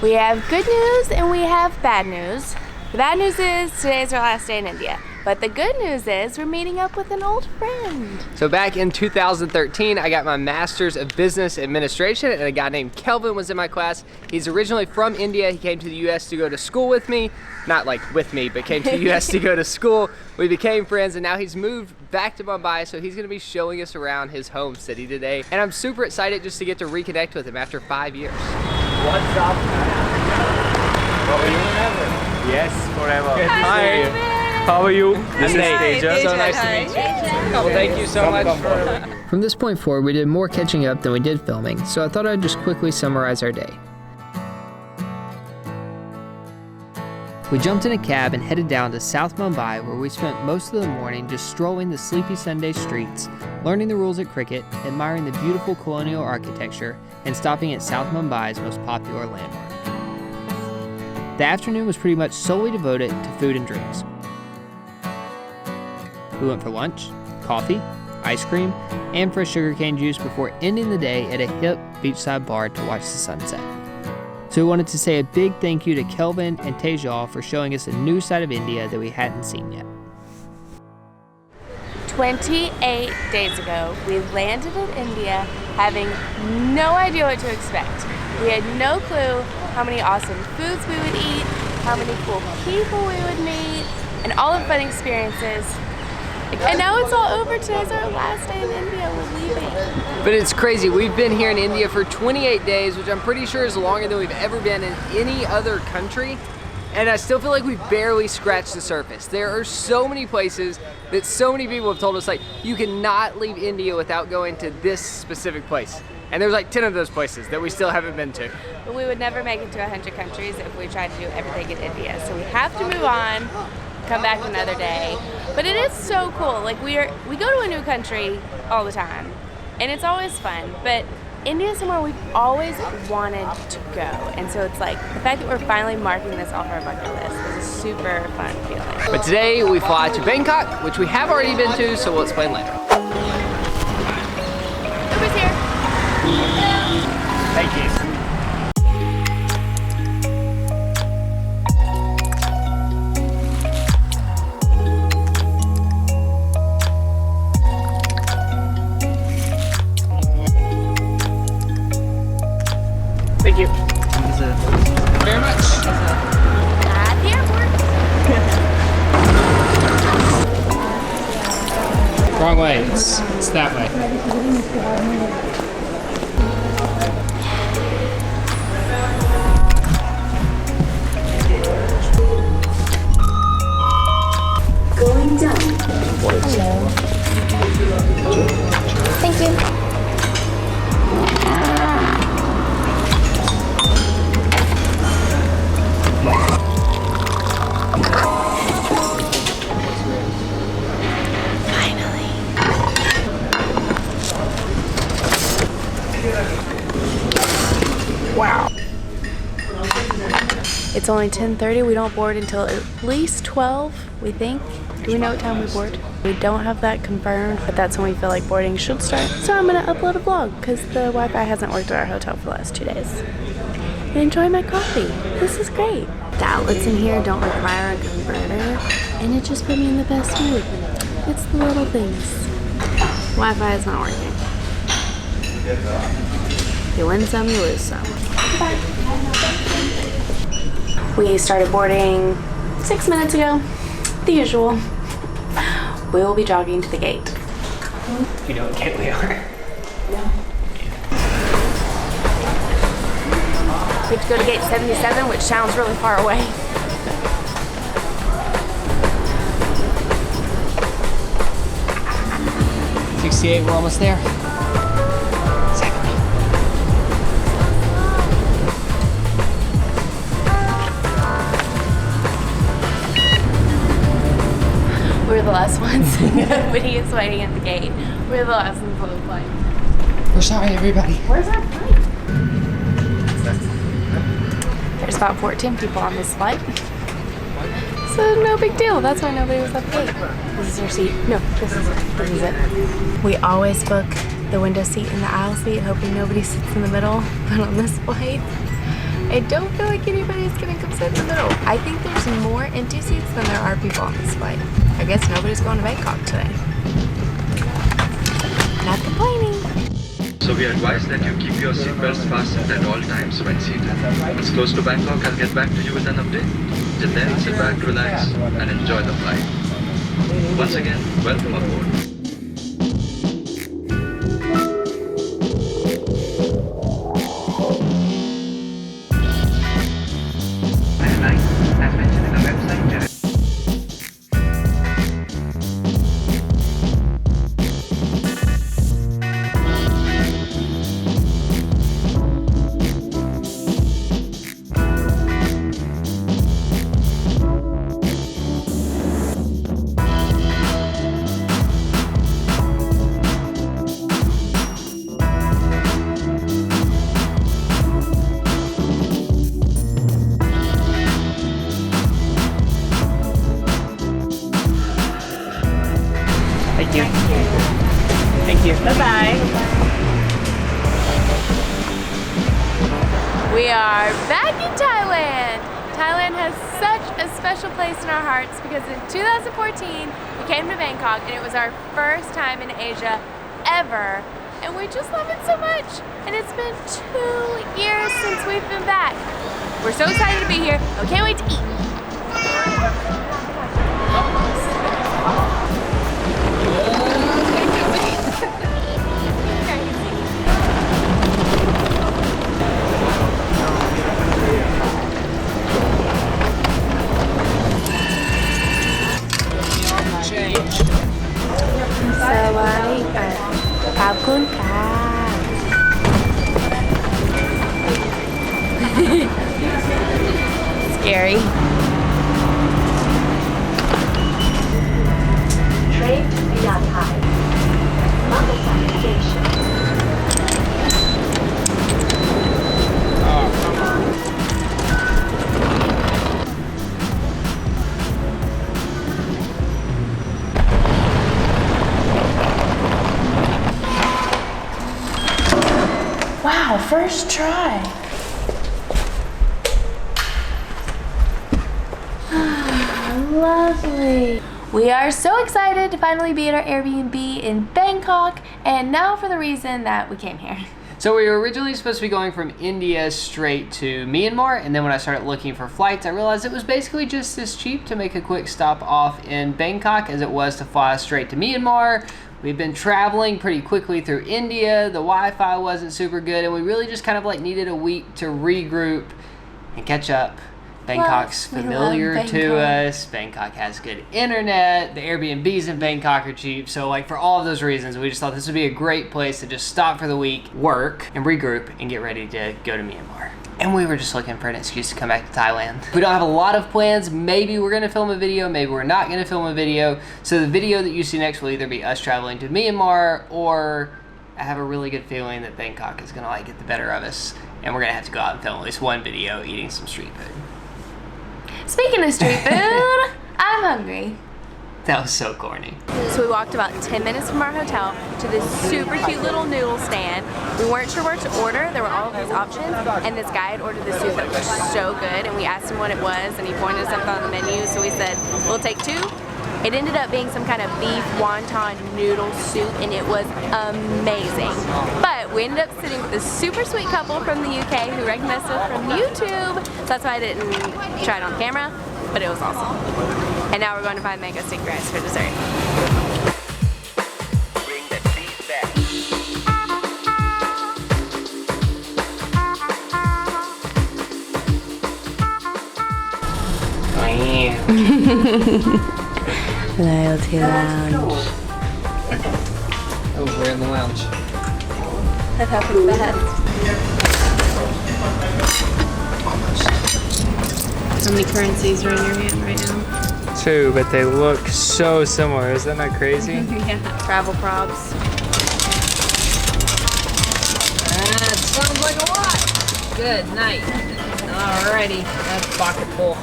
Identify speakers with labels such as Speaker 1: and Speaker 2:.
Speaker 1: We have good news and we have bad news. The bad news is today's our last day in India. But the good news is we're meeting up with an old friend.
Speaker 2: So back in 2013, I got my Master's of Business Administration, and a guy named Kelvin was in my class. He's originally from India. He came to the US to go to school with me. Not like with me, but came to the US to go to school. We became friends, and now he's moved back to Mumbai, so he's gonna be showing us around his home city today. And I'm super excited just to get to reconnect with him after 5 years.
Speaker 3: What's up? Forever. Yes, forever.
Speaker 1: Hi.
Speaker 3: How are you?
Speaker 2: This is Tejal.
Speaker 3: So nice to meet you.
Speaker 2: Well, thank you so much for...
Speaker 4: From this point forward, we did more catching up than we did filming, so I thought I'd just quickly summarize our day. We jumped in a cab and headed down to South Mumbai, where we spent most of the morning just strolling the sleepy Sunday streets, learning the rules at cricket, admiring the beautiful colonial architecture, and stopping at South Mumbai's most popular landmark. The afternoon was pretty much solely devoted to food and drinks. We went for lunch, coffee, ice cream, and fresh sugarcane juice before ending the day at a hip beachside bar to watch the sunset. So we wanted to say a big thank you to Kelvin and Tejal for showing us a new side of India that we hadn't seen yet.
Speaker 1: 28 days ago, we landed in India having no idea what to expect. We had no clue how many awesome foods we would eat, how many cool people we would meet, and all the fun experiences. And now it's all over. Today's our last day in India. We're leaving.
Speaker 2: But it's crazy. We've been here in India for 28 days, which I'm pretty sure is longer than we've ever been in any other country. And I still feel like we've barely scratched the surface. There are so many places that so many people have told us, like, you cannot leave India without going to this specific place. And there's like 10 of those places that we still haven't been to.
Speaker 1: But we would never make it to 100 countries if we tried to do everything in India. So we have to move on, come back another day. But it is so cool. Like we go to a new country all the time, and it's always fun. But India is somewhere we've always wanted to go, and so it's like the fact that we're finally marking this off our bucket list is a super fun feeling.
Speaker 2: But today we fly to Bangkok, which we have already been to, so we'll explain later.
Speaker 1: Uber's here.
Speaker 2: Thank you. Thank you. Very much.
Speaker 1: At the airport.
Speaker 4: Wrong way, it's that way.
Speaker 5: Going down.
Speaker 1: Hello. Thank you. Wow. It's only 10:30. We don't board until at least 12, we think. Do we know what time we board? We don't have that confirmed, but that's when we feel like boarding should start. So I'm gonna upload a vlog because the Wi-Fi hasn't worked at our hotel for the last 2 days. And enjoy my coffee. This is great. The outlets in here don't require a converter, and it just put me in the best mood. It's the little things. Wi-Fi is not working. You win some, you lose some. We started boarding 6 minutes ago. The usual. We will be jogging to the gate.
Speaker 2: You know what gate we are?
Speaker 1: We have to go to gate 77, which sounds really far away.
Speaker 2: '68, we're almost there.
Speaker 1: We're the last ones. Nobody is waiting at the gate. We're the last ones on the flight.
Speaker 2: We're sorry, everybody.
Speaker 1: Where's our flight? There's about 14 people on this flight. So no big deal. That's why nobody was at the gate. This is your seat. No, this is it. This is it. We always book the window seat and the aisle seat, hoping nobody sits in the middle. But on this flight, I don't feel like anybody's gonna come sit in the middle. I think there's more empty seats than there are people on this flight. I guess nobody's going to Bangkok today. Not complaining.
Speaker 6: So we advise that you keep your seatbelts fastened at all times when seated. Once close to Bangkok, I'll get back to you with an update. Till then, sit back, relax, and enjoy the flight. Once again, welcome aboard. As mentioned in the website,
Speaker 2: Thank you. Thank you. Bye-bye.
Speaker 1: We are back in Thailand. Thailand has such a special place in our hearts because in 2014 we came to Bangkok and it was our first time in Asia ever. And we just love it so much. And it's been 2 years since we've been back. We're so excited to be here. I can't wait to eat. Scary.
Speaker 5: Train to Thai. Mumbai Station.
Speaker 1: Wow, first try. Lovely. We are so excited to finally be at our Airbnb in Bangkok, and now for the reason that we came here.
Speaker 4: So we were originally supposed to be going from India straight to Myanmar, and then when I started looking for flights, I realized it was basically just as cheap to make a quick stop off in Bangkok as it was to fly straight to Myanmar. We've been traveling pretty quickly through India, the Wi-Fi wasn't super good, and we really just kind of like needed a week to regroup and catch up. Bangkok's
Speaker 1: Plus, we
Speaker 4: familiar
Speaker 1: love
Speaker 4: to
Speaker 1: Bangkok.
Speaker 4: us. Bangkok has good internet. The Airbnbs in Bangkok are cheap. So like for all of those reasons, we just thought this would be a great place to just stop for the week, work, and regroup, and get ready to go to Myanmar. And we were just looking for an excuse to come back to Thailand. We don't have a lot of plans. Maybe we're gonna film a video, maybe we're not gonna film a video. So the video that you see next will either be us traveling to Myanmar, or I have a really good feeling that Bangkok is gonna like get the better of us, and we're gonna have to go out and film at least one video eating some street food.
Speaker 1: Speaking of street food, I'm hungry.
Speaker 4: That was so corny.
Speaker 1: So we walked about 10 minutes from our hotel to this super cute little noodle stand. We weren't sure what to order. There were all of these options, and this guy had ordered the soup that was so good, and we asked him what it was, and he pointed us up on the menu, so we said, we'll take 2. It ended up being some kind of beef wonton noodle soup, and it was amazing. But we ended up sitting with this super sweet couple from the UK who recognized us from YouTube, so that's why I didn't try it on camera, but it was awesome. And now we're going to find mango sticky rice for dessert.
Speaker 3: Bring that beef back.
Speaker 1: Loyalty Lounge.
Speaker 2: Oh, we're in the lounge.
Speaker 1: That happened fast. How many currencies are in your hand right now?
Speaker 2: 2, but they look so similar. Isn't that crazy?
Speaker 1: Yeah. Travel props.
Speaker 2: That sounds like a lot. Good night. Alrighty, that's pocket full.